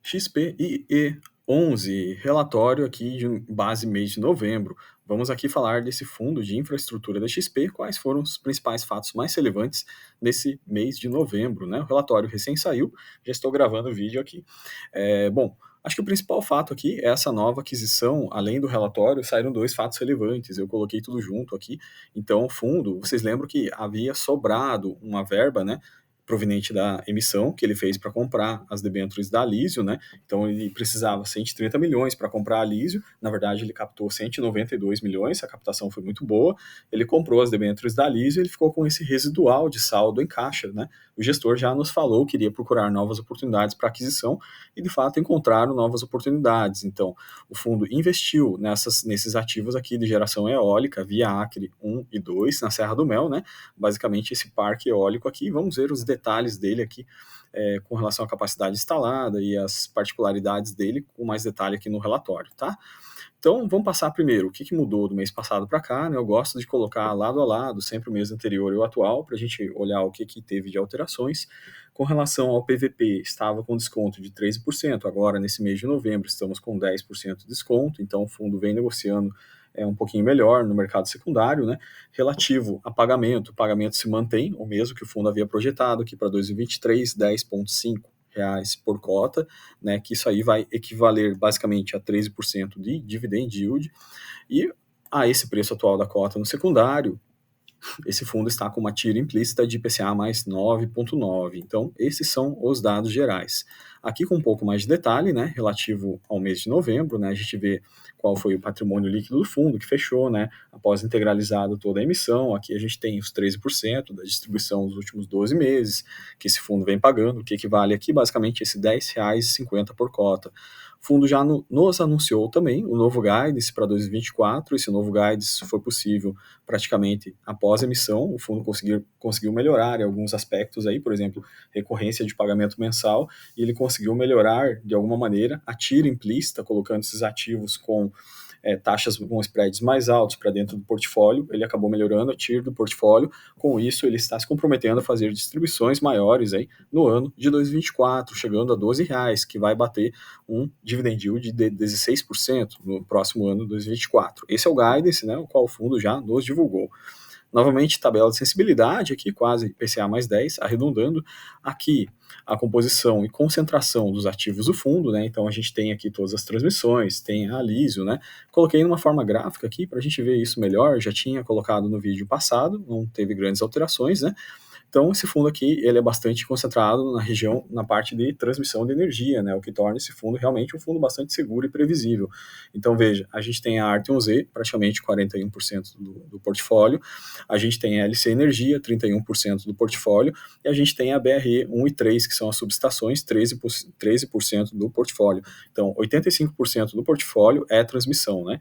XPIE11, relatório aqui de base mês de novembro. Vamos aqui falar desse fundo de infraestrutura da XP, quais foram os principais fatos mais relevantes desse mês de novembro, né? O relatório recém saiu, já estou gravando o vídeo aqui. Bom, acho que o principal fato aqui é essa nova aquisição, além do relatório, saíram dois fatos relevantes, eu coloquei tudo junto aqui. Então, o fundo, vocês lembram que havia sobrado uma verba, né? Proveniente da emissão que ele fez para comprar as debêntures da Alísio, né? Então ele precisava 130 milhões para comprar a Alísio, na verdade ele captou 192 milhões, a captação foi muito boa, ele comprou as debêntures da Alísio e ele ficou com esse residual de saldo em caixa, né? O gestor já nos falou que iria procurar novas oportunidades para aquisição e de fato encontraram novas oportunidades. Então o fundo investiu nesses ativos aqui de geração eólica, via Acre 1 e 2, na Serra do Mel, né? Basicamente esse parque eólico aqui, vamos ver os detalhes dele aqui com relação à capacidade instalada e as particularidades dele com mais detalhe aqui no relatório, tá? Então, vamos passar primeiro o que mudou do mês passado para cá, né? Eu gosto de colocar lado a lado, sempre o mês anterior e o atual, para a gente olhar o que teve de alterações. Com relação ao PVP, estava com desconto de 13%, agora nesse mês de novembro estamos com 10% de desconto, então o fundo vem negociando um pouquinho melhor no mercado secundário, né? Relativo a pagamento, o pagamento se mantém, o mesmo que o fundo havia projetado aqui para 2023, 10,5 reais por cota, né, que isso aí vai equivaler basicamente a 13% de dividend yield, e a esse preço atual da cota no secundário, esse fundo está com uma tira implícita de IPCA mais 9,9. Então, esses são os dados gerais. Aqui com um pouco mais de detalhe, né, relativo ao mês de novembro, né, a gente vê qual foi o patrimônio líquido do fundo que fechou, né, após integralizado toda a emissão. Aqui a gente tem os 13% da distribuição dos últimos 12 meses que esse fundo vem pagando, que equivale aqui basicamente a esse R$10,50 por cota. O fundo já nos anunciou também o novo guidance para 2024. Esse novo guidance foi possível praticamente após a emissão. O fundo conseguiu melhorar em alguns aspectos aí, por exemplo, recorrência de pagamento mensal, e ele conseguiu melhorar de alguma maneira a tira implícita, colocando esses ativos com taxas com spreads mais altos para dentro do portfólio. Ele acabou melhorando a TIR do portfólio. Com isso, ele está se comprometendo a fazer distribuições maiores aí no ano de 2024, chegando a R$12, que vai bater um dividend yield de 16% no próximo ano, 2024. Esse é o guidance, né, o qual o fundo já nos divulgou. Novamente, tabela de sensibilidade aqui, quase IPCA mais 10, arredondando aqui a composição e concentração dos ativos do fundo, né? Então a gente tem aqui todas as transmissões, tem a Alísio, né? Coloquei numa forma gráfica aqui para a gente ver isso melhor, já tinha colocado no vídeo passado, não teve grandes alterações, né? Então, esse fundo aqui, ele é bastante concentrado na região, na parte de transmissão de energia, né, o que torna esse fundo realmente um fundo bastante seguro e previsível. Então, veja, a gente tem a Arteon-Z, praticamente 41% do portfólio, a gente tem a LC Energia, 31% do portfólio, e a gente tem a BRE 1 e 3, que são as subestações, 13% do portfólio. Então, 85% do portfólio é transmissão, né?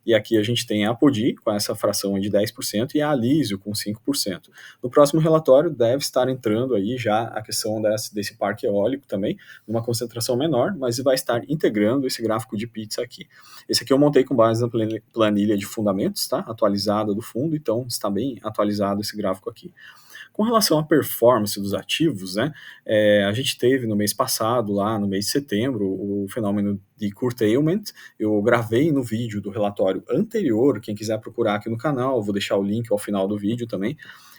E aqui a gente tem a Apodi com essa fração de 10% e a Alísio com 5%. No próximo relatório deve estar entrando aí já a questão desse parque eólico também, numa concentração menor, mas vai estar integrando esse gráfico de pizza aqui. Esse aqui eu montei com base na planilha de fundamentos, tá? Atualizada do fundo, então está bem atualizado esse gráfico aqui. Com relação à performance dos ativos, né, a gente teve no mês passado, lá no mês de setembro, o fenômeno de curtailment. Eu gravei no vídeo do relatório anterior, quem quiser procurar aqui no canal, vou deixar o link ao final do vídeo também.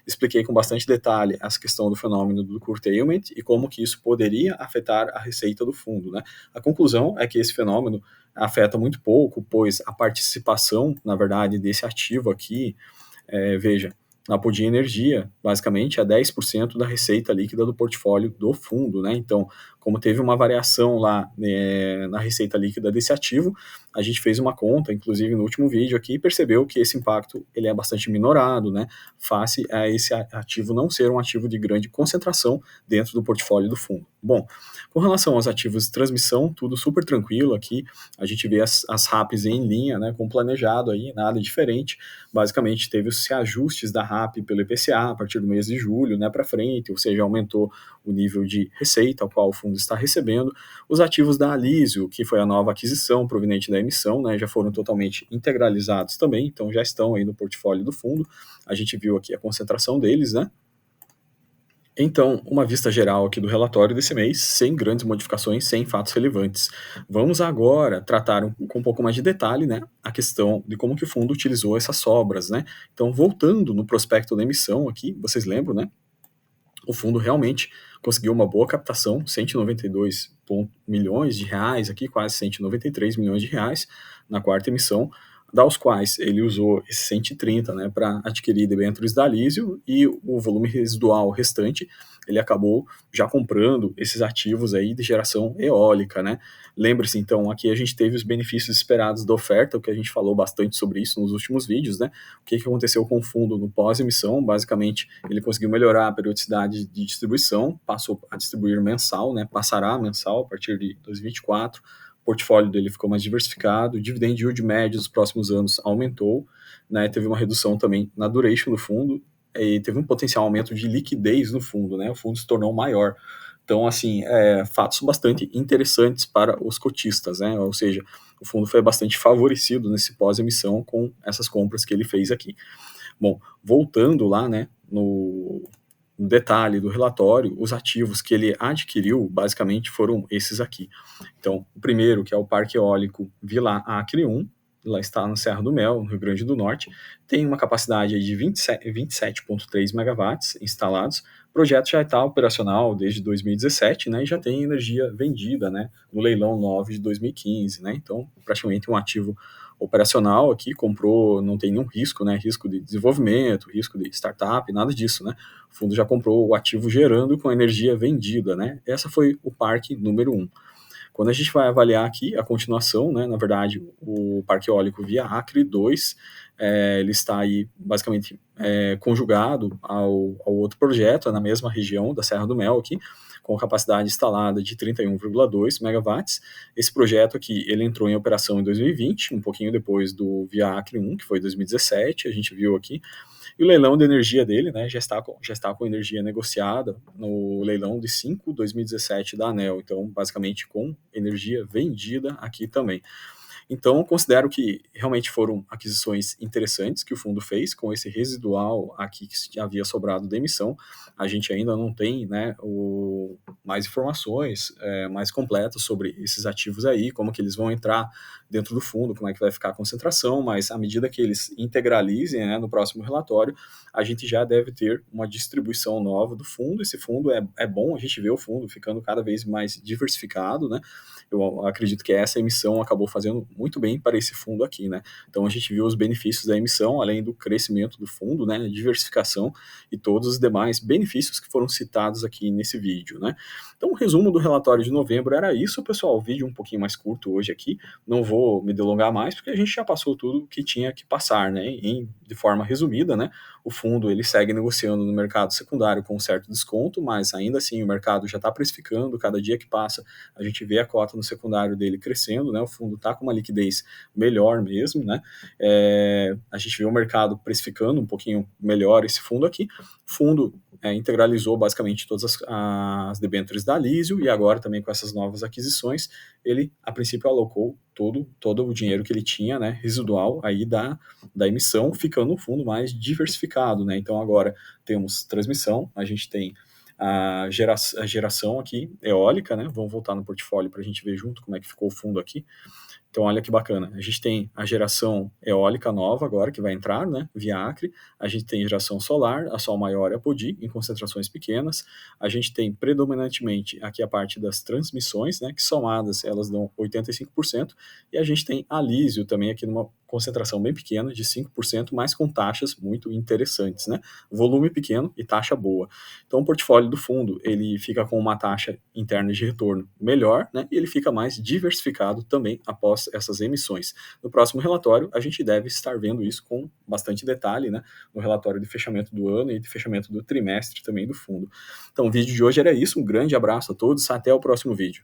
Expliquei com bastante detalhe essa questão do fenômeno do curtailment e como que isso poderia afetar a receita do fundo, né? A conclusão é que esse fenômeno afeta muito pouco, pois a participação, na verdade, desse ativo aqui, veja, na Apodi Energia, basicamente, é 10% da receita líquida do portfólio do fundo, né? Então, como teve uma variação lá na receita líquida desse ativo, a gente fez uma conta, inclusive no último vídeo aqui, e percebeu que esse impacto ele é bastante minorado, né? Face a esse ativo não ser um ativo de grande concentração dentro do portfólio do fundo. Bom, com relação aos ativos de transmissão, tudo super tranquilo aqui, a gente vê as RAPs em linha, né, com planejado aí, nada diferente. Basicamente, teve os ajustes da RAP pelo IPCA a partir do mês de julho, né, para frente, ou seja, aumentou o nível de receita ao qual o fundo está recebendo. Os ativos da Alísio, que foi a nova aquisição proveniente da emissão, né, já foram totalmente integralizados também, então já estão aí no portfólio do fundo. A gente viu aqui a concentração deles, né? Então, uma vista geral aqui do relatório desse mês, sem grandes modificações, sem fatos relevantes. Vamos agora tratar com um pouco mais de detalhe, né, a questão de como que o fundo utilizou essas sobras, né. Então, voltando no prospecto da emissão aqui, vocês lembram, né, o fundo realmente conseguiu uma boa captação, 192 milhões de reais aqui, quase 193 milhões de reais na quarta emissão, dos quais ele usou esses 130, né, para adquirir debêntures da Lísio e o volume residual restante ele acabou já comprando esses ativos aí de geração eólica, né. Lembre-se então, aqui a gente teve os benefícios esperados da oferta, o que a gente falou bastante sobre isso nos últimos vídeos, né. O que aconteceu com o fundo no pós-emissão, basicamente ele conseguiu melhorar a periodicidade de distribuição, passou a distribuir mensal, né, passará mensal a partir de 2024, o portfólio dele ficou mais diversificado, o dividend yield médio dos próximos anos aumentou, né, teve uma redução também na duration do fundo, e teve um potencial aumento de liquidez no fundo, né, o fundo se tornou maior. Então, assim, fatos bastante interessantes para os cotistas, né, ou seja, o fundo foi bastante favorecido nesse pós-emissão com essas compras que ele fez aqui. Bom, voltando lá, né, no detalhe do relatório, os ativos que ele adquiriu basicamente foram esses aqui. Então, o primeiro, que é o Parque Eólico Vila Acre 1, lá está no Serra do Mel, no Rio Grande do Norte, tem uma capacidade aí de 27,3 megawatts instalados. O projeto já está operacional desde 2017, né, e já tem energia vendida, né, no leilão 9 de 2015, né, então praticamente um ativo operacional aqui, comprou, não tem nenhum risco, né, risco de desenvolvimento, risco de startup, nada disso, né, o fundo já comprou o ativo gerando com energia vendida, né, essa foi o parque número 1. Quando a gente vai avaliar aqui a continuação, né, na verdade, o Parque Eólico Via Acre 2, ele está aí basicamente conjugado ao outro projeto, na mesma região da Serra do Mel aqui, com capacidade instalada de 31,2 megawatts. Esse projeto aqui, ele entrou em operação em 2020, um pouquinho depois do Via Acre 1, que foi 2017, a gente viu aqui. E o leilão de energia dele, né, já está com energia negociada no leilão de 5 2017 da ANEEL, então basicamente com energia vendida aqui também. Então, considero que realmente foram aquisições interessantes que o fundo fez com esse residual aqui que havia sobrado da emissão. A gente ainda não tem, né, mais informações mais completas sobre esses ativos aí, como que eles vão entrar dentro do fundo, como é que vai ficar a concentração, mas à medida que eles integralizem, né, no próximo relatório, a gente já deve ter uma distribuição nova do fundo. Esse fundo é bom, a gente vê o fundo ficando cada vez mais diversificado, né? Eu acredito que essa emissão acabou fazendo muito bem para esse fundo aqui, né? Então a gente viu os benefícios da emissão, além do crescimento do fundo, né, diversificação e todos os demais benefícios que foram citados aqui nesse vídeo, né? Então o resumo do relatório de novembro era isso, pessoal. O vídeo um pouquinho mais curto hoje aqui, não vou me delongar mais porque a gente já passou tudo que tinha que passar, né? De forma resumida, né? O fundo ele segue negociando no mercado secundário com um certo desconto, mas ainda assim o mercado já está precificando, cada dia que passa a gente vê a cota no secundário dele crescendo, né? O fundo está com uma liquidez melhor mesmo, né? A gente vê o mercado precificando um pouquinho melhor esse fundo aqui. O fundo integralizou basicamente todas as debêntures da Lísio e agora também com essas novas aquisições, ele a princípio alocou todo o dinheiro que ele tinha, né, residual aí da emissão, ficando um fundo mais diversificado, né? Então agora temos transmissão, a gente tem a geração aqui eólica, né? Vamos voltar no portfólio para a gente ver junto como é que ficou o fundo aqui. Então, olha que bacana. A gente tem a geração eólica nova agora, que vai entrar, né, via Acre. A gente tem geração solar, a Sol Maior e a Podi, em concentrações pequenas. A gente tem predominantemente aqui a parte das transmissões, né, que somadas elas dão 85%. E a gente tem a Lísio também aqui numa concentração bem pequena, de 5%, mas com taxas muito interessantes, né? Volume pequeno e taxa boa. Então, o portfólio do fundo, ele fica com uma taxa interna de retorno melhor, né? E ele fica mais diversificado também após essas emissões. No próximo relatório, a gente deve estar vendo isso com bastante detalhe, né? No relatório de fechamento do ano e de fechamento do trimestre também do fundo. Então, o vídeo de hoje era isso. Um grande abraço a todos. Até o próximo vídeo.